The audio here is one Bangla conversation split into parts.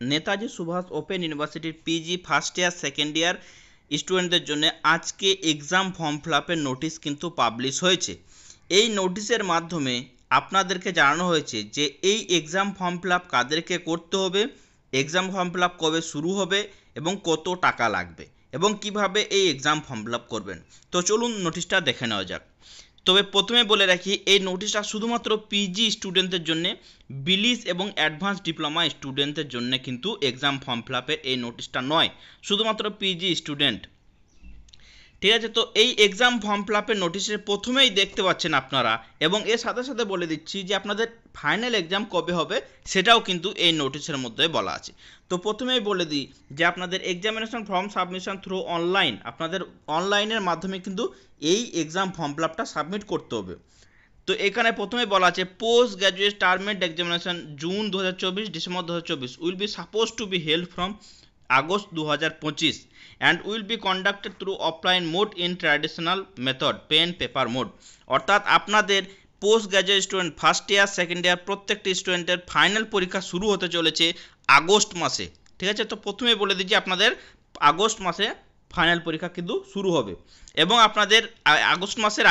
নেতাজি সুভাষ ওপেন ইউনিভার্সিটির পিজি ফার্স্ট ইয়ার সেকেন্ড ইয়ার স্টুডেন্টদের জন্য আজকে এক্সাম ফর্ম ফিল আপের নোটিশ কিন্তু পাবলিশ হয়েছে। এই নোটিশের মাধ্যমে আপনাদেরকে জানানো হয়েছে যে এই এক্সাম ফর্ম ফিল আপ কাদেরকে করতে হবে, এক্সাম ফর্ম ফিল আপ কবে শুরু হবে এবং কত টাকা লাগবে এবং কিভাবে এই এক্সাম ফর্ম ফিল আপ করবেন। তো চলুন নোটিশটা দেখে নেওয়া যাক। তবে প্রথমে বলে রাখি, এই নোটিশটা শুধুমাত্র পিজি স্টুডেন্টদের জন্য, বিলিস এবং অ্যাডভান্স ডিপ্লোমা স্টুডেন্টদের জন্য কিন্তু এক্সাম ফর্ম ফিল আপের এই নোটিশটা নয়, শুধুমাত্র পিজি স্টুডেন্ট। ঠিক আছে, তো এই এক্সাম ফর্ম ফিল আপের নোটিশের প্রথমেই দেখতে পাচ্ছেন আপনারা, এবং এর সাথে সাথে বলে দিচ্ছি যে আপনাদের ফাইনাল এক্সাম কবে হবে সেটাও কিন্তু এই নোটিশের মধ্যে বলা আছে। তো প্রথমেই বলে দিই যে আপনাদের examination form submission through online, আপনাদের অনলাইনের মাধ্যমে কিন্তু এই এক্সাম ফর্ম ফিল আপটা সাবমিট করতে হবে। তো এখানে প্রথমে বলা আছে post graduate term end examination June 2024 December 2024 will be suppose to be held from August 2025 and will be conducted through offline mode in traditional method pen paper mode. অর্থাৎ আপনাদের post graduate student first year second year প্রত্যেকটি স্টুডেন্টের ফাইনাল পরীক্ষা শুরু হতে চলেছে আগস্ট মাসে। ঠিক আছে, তো প্রথমে বলে দিচ্ছি আপনাদের আগস্ট মাসে ফাইনাল পরীক্ষা কিন্তু শুরু হবে, এবং আপনাদের আগস্ট মাসের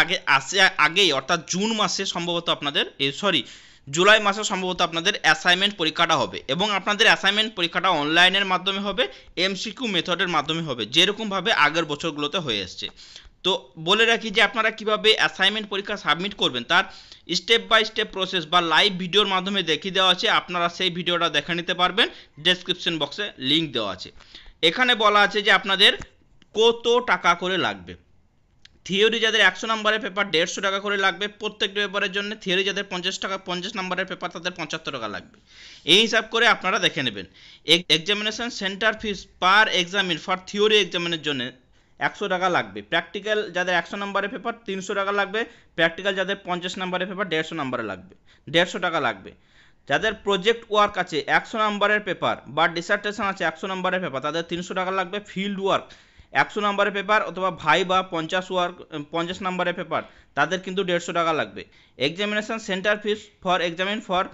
আগেই অর্থাৎ জুন মাসে সম্ভবত আপনাদের জুলাই মাসে সম্ভবত আপনাদের অ্যাসাইনমেন্ট পরীক্ষাটা হবে, এবং আপনাদের অ্যাসাইনমেন্ট পরীক্ষাটা অনলাইনের মাধ্যমে হবে, এমসিকিউ মেথডের মাধ্যমে হবে, যেরকমভাবে আগের বছরগুলোতে হয়ে এসছে। তো বলে রাখি যে আপনারা কিভাবে অ্যাসাইনমেন্ট পরীক্ষা সাবমিট করবেন তার স্টেপ বাই স্টেপ প্রসেস বা লাইভ ভিডিওর মাধ্যমে দেখিয়ে দেওয়া আছে, আপনারা সেই ভিডিওটা দেখে নিতে পারবেন, ডেসক্রিপশন বক্সে লিঙ্ক দেওয়া আছে। এখানে বলা আছে যে আপনাদের কত টাকা করে লাগবে। থিওরি যাদের 100 নম্বরের পেপার 150 টাকা করে লাগবে প্রত্যেকটি পেপারের জন্য, থিওরি যাদের 50 নম্বরের পেপার তাদের 75 টাকা লাগবে। এই হিসাব করে আপনারা দেখে নেবেন। Examination centre fees per examine for theory এক্সামিনের জন্য 100 টাকা লাগবে। প্র্যাকটিক্যাল যাদের 100 নম্বরের পেপার 300 টাকা লাগবে। প্র্যাকটিক্যাল যাদের 50 নম্বরের পেপার 150 নম্বরে লাগবে, 150 টাকা লাগবে। যাদের প্রজেক্ট ওয়ার্ক আছে 100 নম্বরের পেপার বা ডিসার্টেশন আছে 100 নম্বরের পেপার তাদের 300 টাকা লাগবে। ফিল্ড ওয়ার্ক 100 নম্বরের পেপার অথবা ভাই বা 50 নম্বরের পেপার তাদের কিন্তু 150 টাকা লাগবে। Examination centre fees for examine for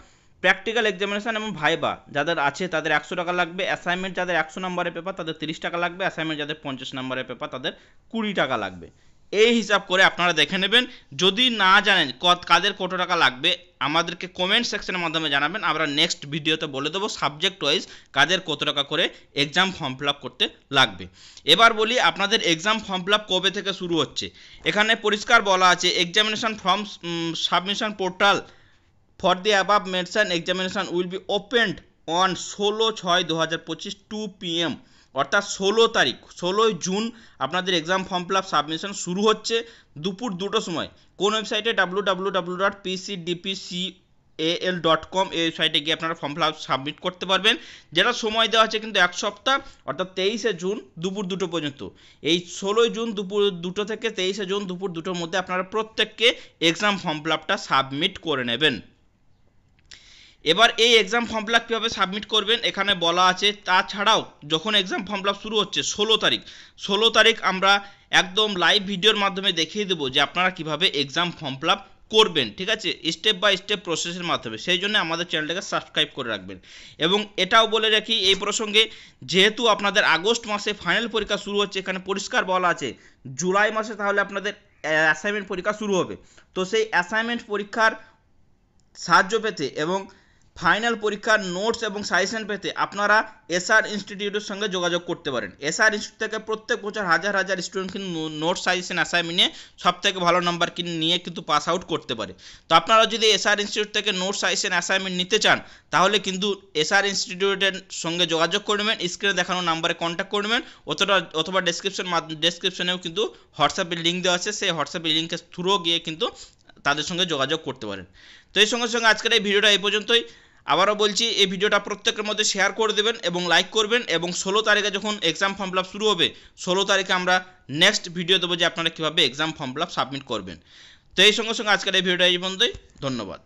practical examination এবং ভাইবা যাদের আছে তাদের 100 টাকা লাগবে। অ্যাসাইনমেন্ট যাদের 100 নম্বরের পেপার তাদের 30 টাকা লাগবে। অ্যাসাইনমেন্ট যাদের 50 নম্বরের পেপার তাদের 20 টাকা লাগবে। এই হিসাব করে আপনারা দেখে নেবেন। যদি না জানেন কাদের কত টাকা লাগবে আমাদেরকে কমেন্ট সেকশনের মাধ্যমে জানাবেন, আমরা নেক্সট ভিডিওতে বলে দেবো সাবজেক্ট ওয়াইজ কাদের কত টাকা করে এক্সাম ফর্ম ফিল আপ করতে লাগবে। এবার বলি আপনাদের এক্সাম ফর্ম ফিল আপ কবে থেকে শুরু হচ্ছে। এখানে পরিষ্কার বলা আছে examination form submission portal for the above mention examination will be opened on 16/6/2025 2 PM, অর্থাৎ 16 জুন আপনাদের exam form fill up submission শুরু হচ্ছে দুপুর 2টোর সময়। কোন ওয়েবসাইটে www.pcdpcal.com এই ওয়েবসাইটে গিয়ে আপনারা ফর্ম ফিল আপ সাবমিট করতে পারবেন, যেটা সময় দেওয়া আছে কিন্তু 1 সপ্তাহ, অর্থাৎ 23শে জুন দুপুর 2টো পর্যন্ত। এই 16 জুন দুপুর 2টো থেকে 23শে জুন দুপুর 2টোর মধ্যে আপনারা প্রত্যেককে এক্সাম ফর্ম ফিল আপটা সাবমিট করে নেবেন। এবার এই এক্সাম ফর্ম ফিল আপ কীভাবে সাবমিট করবেন এখানে বলা আছে। তাছাড়াও যখন এক্সাম ফর্ম ফিল আপ শুরু হচ্ছে 16 তারিখ আমরা একদম লাইভ ভিডিওর মাধ্যমে দেখিয়ে দেবো যে আপনারা কিভাবে এক্সাম ফর্ম ফিল আপ করবেন। ঠিক আছে, স্টেপ বাই স্টেপ প্রসেসের মাধ্যমে। সেই জন্য আমাদের চ্যানেলটাকে সাবস্ক্রাইব করে রাখবেন। এবং এটাও বলে রাখি এই প্রসঙ্গে, যেহেতু আপনাদের আগস্ট মাসে ফাইনাল পরীক্ষা শুরু হচ্ছে, এখানে পরিষ্কার বলা আছে জুলাই মাসে তাহলে আপনাদের অ্যাসাইনমেন্ট পরীক্ষা শুরু হবে। তো সেই অ্যাসাইনমেন্ট পরীক্ষার সাহায্য পেতে এবং ফাইনাল পরীক্ষার নোটস এবং সাজেশন পেতে আপনারা এসআর ইনস্টিটিউটের সঙ্গে যোগাযোগ করতে পারেন। এসআর ইনস্টিটিউট থেকে প্রত্যেক বছর হাজার হাজার স্টুডেন্ট কিন্তু নোটস সাজেশন অ্যাসাইনমেন্ট নিয়ে সবথেকে ভালো নাম্বার নিয়ে কিন্তু পাস আউট করতে পারে। তো আপনারা যদি এসআর ইনস্টিটিউট থেকে নোটস সাজেশন অ্যাসাইনমেন্ট নিতে চান তাহলে কিন্তু এসআর ইনস্টিটিউটের সঙ্গে যোগাযোগ করে নেবেন, স্ক্রিনে দেখানো নাম্বারে কন্ট্যাক্ট করে নেবেন, অথবা ডেসক্রিপশনেও কিন্তু হোয়াটসঅ্যাপের লিঙ্ক দেওয়া আছে, সেই হোয়াটসঅ্যাপের লিঙ্কের থ্রু গিয়ে কিন্তু তাদের সঙ্গে যোগাযোগ করতে পারেন। তো এই সঙ্গে সঙ্গে আজকের এই ভিডিওটা এই পর্যন্তই। আবারও বলছি এই ভিডিওটা প্রত্যেকের মধ্যে শেয়ার করে দেবেন এবং লাইক করবেন, এবং 16 তারিখে যখন এক্সাম ফর্ম ফিল আপ শুরু হবে 16 তারিখে আমরা নেক্সট ভিডিও দেবো যে আপনারা কীভাবে exam form fill up submit করবেন। তো এই সঙ্গে সঙ্গে আজকের এই ভিডিওটা এই পর্যন্তই। ধন্যবাদ।